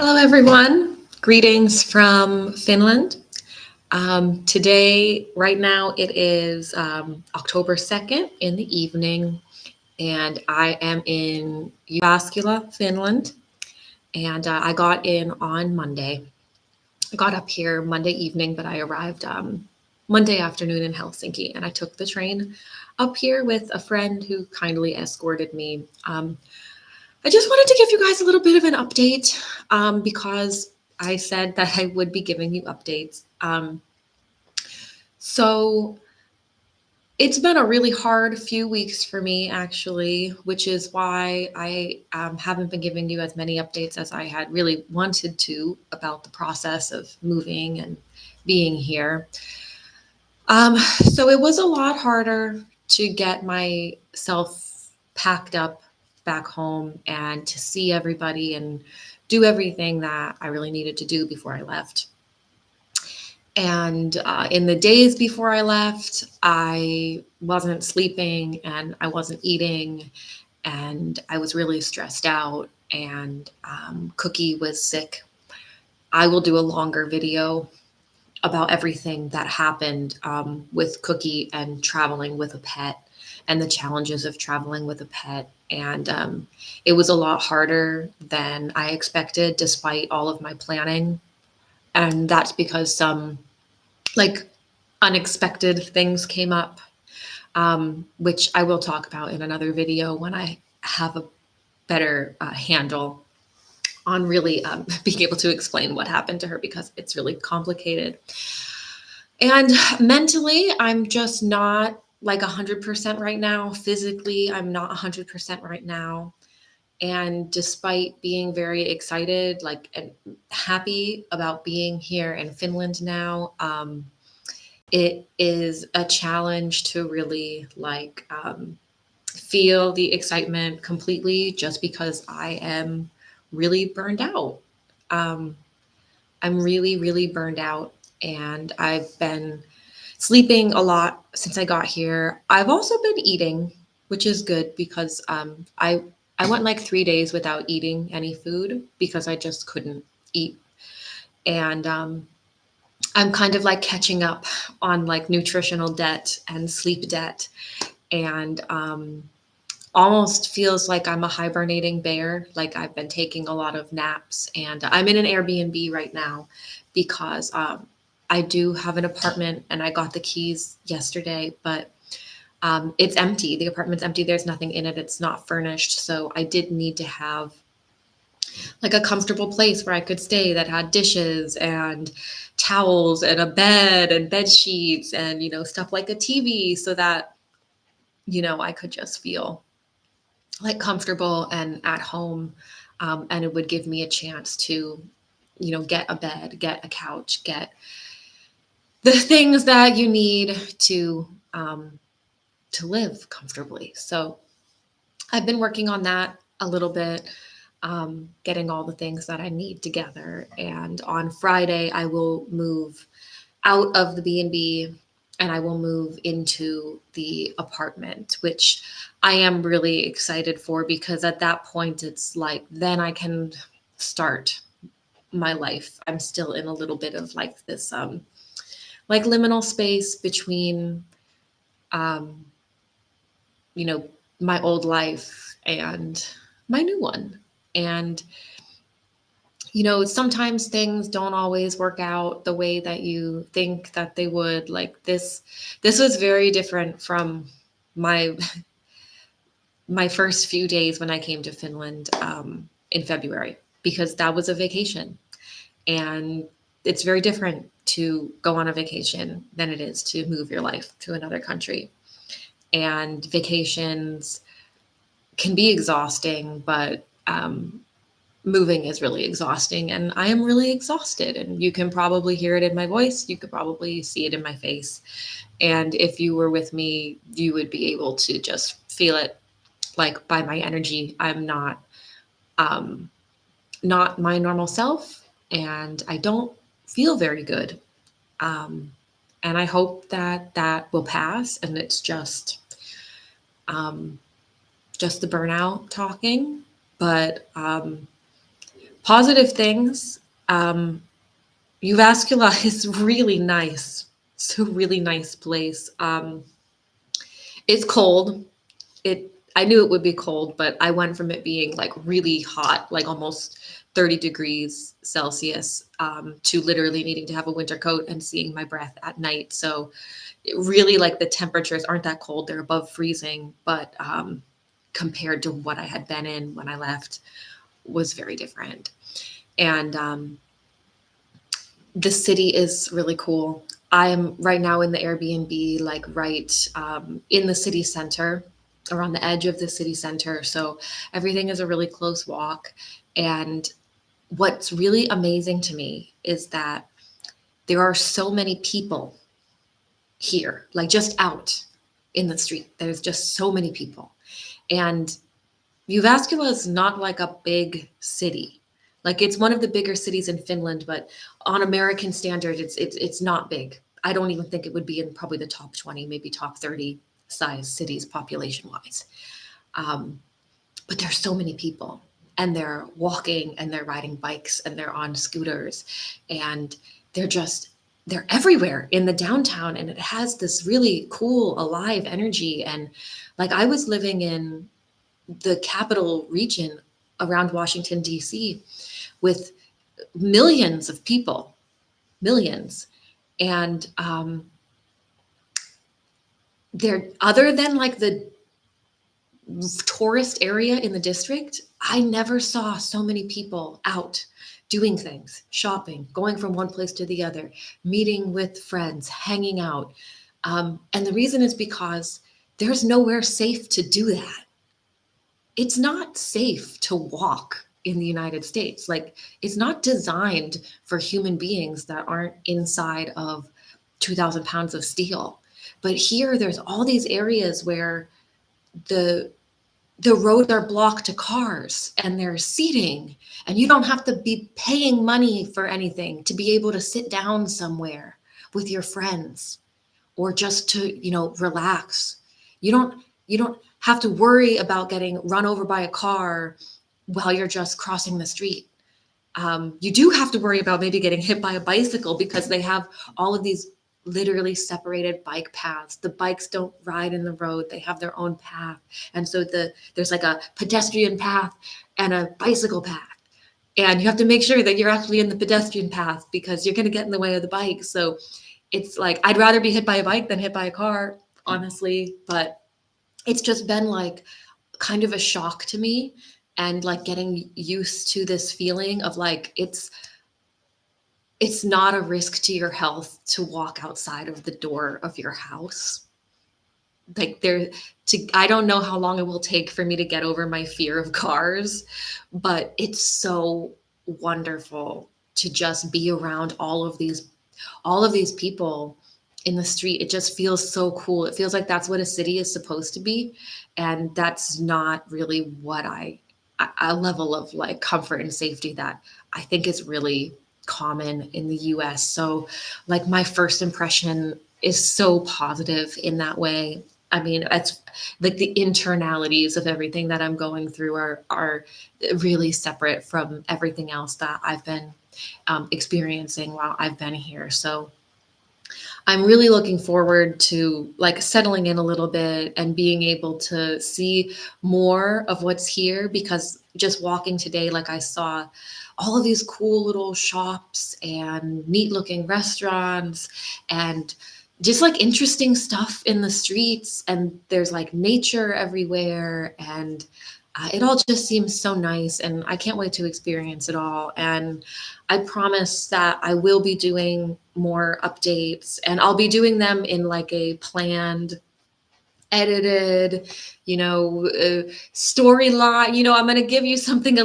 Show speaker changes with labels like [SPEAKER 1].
[SPEAKER 1] Hello, everyone. Greetings from Finland. Today, right now, it is October 2nd in the evening, and I am in Jyväskylä, Finland. And I got in on Monday. I got up here Monday evening, but I arrived Monday afternoon in Helsinki, and I took the train up here with a friend who kindly escorted me. I just wanted to give you guys a little bit of an update because I said that I would be giving you updates. So it's been a really hard few weeks for me, actually, which is why I haven't been giving you as many updates as I had really wanted to about the process of moving and being here. So it was a lot harder to get myself packed up back home and to see everybody and do everything that I really needed to do before I left. And in the days before I left, I wasn't sleeping and I wasn't eating, and I was really stressed out. And Cookie was sick. I will do a longer video about everything that happened with Cookie and traveling with a pet and the challenges of traveling with a pet. And it was a lot harder than I expected, despite all of my planning. And that's because some like unexpected things came up, which I will talk about in another video when I have a better handle on really being able to explain what happened to her because it's really complicated. And mentally, I'm just not like 100% right now. Physically, I'm not 100% right now. And despite being very excited, like, and happy about being here in Finland now, it is a challenge to really feel the excitement completely just because I am really burned out. Um, I'm really, really burned out, and I've been sleeping a lot since I got here. I've also been eating, which is good because I went like 3 days without eating any food because I just couldn't eat, and I'm kind of like catching up on like nutritional debt and sleep debt, and almost feels like I'm a hibernating bear. Like I've been taking a lot of naps, and I'm in an Airbnb right now because I do have an apartment and I got the keys yesterday, but it's empty. The apartment's empty. There's nothing in it. It's not furnished. So I did need to have like a comfortable place where I could stay that had dishes and towels and a bed and bed sheets and, stuff like a TV so that, I could just feel like comfortable and at home. And it would give me a chance to, get a bed, get a couch, get the things that you need to live comfortably. So I've been working on that a little bit, getting all the things that I need together. And on Friday, I will move out of the B&B and I will move into the apartment, which I am really excited for because at that point, it's like, then I can start my life. I'm still in a little bit of like this, like liminal space between, um, you know, my old life and my new one. And, sometimes things don't always work out the way that you think that they would. Like this was very different from my my first few days when I came to Finland in February, because that was a vacation. And it's very different to go on a vacation than it is to move your life to another country. And vacations can be exhausting, but moving is really exhausting. And I am really exhausted. And you can probably hear it in my voice. You could probably see it in my face. And if you were with me, you would be able to just feel it like by my energy. I'm um, not my normal self, and I don't feel very good. Um, and I hope that that will pass, and it's um, just the burnout talking. But Positive things. Um, Uvascula is really nice. It's a really nice place. It's cold. I knew it would be cold, but I went from it being like really hot, like almost 30 degrees Celsius, to literally needing to have a winter coat and seeing my breath at night. So it really, like, the temperatures aren't that cold. They're above freezing, but compared to what I had been in when I left was very different. And the city is really cool. I am right now in the Airbnb, like right in the city center, or on the edge of the city center. So everything is a really close walk. And what's really amazing to me is that there are so many people here, like just out in the street. There's just so many people. And Jyväskylä is not like a big city. Like, it's one of the bigger cities in Finland, but on American standard, it's not big. I don't even think it would be in probably the top 20, maybe top 30 size cities population wise. Um, but there's so many people, and they're walking and they're riding bikes and they're on scooters, and they're just they're everywhere in the downtown, and it has this really cool alive energy. And like, I was living in the capital region around Washington, D.C., with millions of people, millions. And they're, other than like the tourist area in the district, I never saw so many people out doing things, shopping, going from one place to the other, meeting with friends, hanging out. And the reason is because there's nowhere safe to do that. It's not safe to walk in the United States. Like, it's not designed for human beings that aren't inside of 2,000 pounds of steel. But here, there's all these areas where the the roads are blocked to cars and there's seating, and you don't have to be paying money for anything to be able to sit down somewhere with your friends, or just to, relax. You don't have to worry about getting run over by a car while you're just crossing the street. You do have to worry about maybe getting hit by a bicycle, because they have all of these literally separated bike paths. The bikes don't ride in the road, they have their own path. And so there's like a pedestrian path and a bicycle path. And you have to make sure that you're actually in the pedestrian path, because you're going to get in the way of the bike. So it's like, I'd rather be hit by a bike than hit by a car, honestly. But it's just been like kind of a shock to me, and like getting used to this feeling of like, it's not a risk to your health to walk outside of the door of your house. Like, I don't know how long it will take for me to get over my fear of cars, but it's so wonderful to just be around all of these people in the street. It just feels so cool. It feels like that's what a city is supposed to be. And that's not really what a level of like comfort and safety that I think is really common in the US. So like, my first impression is so positive in that way. I mean, it's like the internalities of everything that I'm going through are really separate from everything else that I've been experiencing while I've been here. So I'm really looking forward to like settling in a little bit and being able to see more of what's here, because just walking today, like, I saw all of these cool little shops and neat looking restaurants and just like interesting stuff in the streets, and there's like nature everywhere, and it all just seems so nice, and I can't wait to experience it all. And I promise that I will be doing more updates, and I'll be doing them in like a planned, edited, storyline. I'm going to give you something a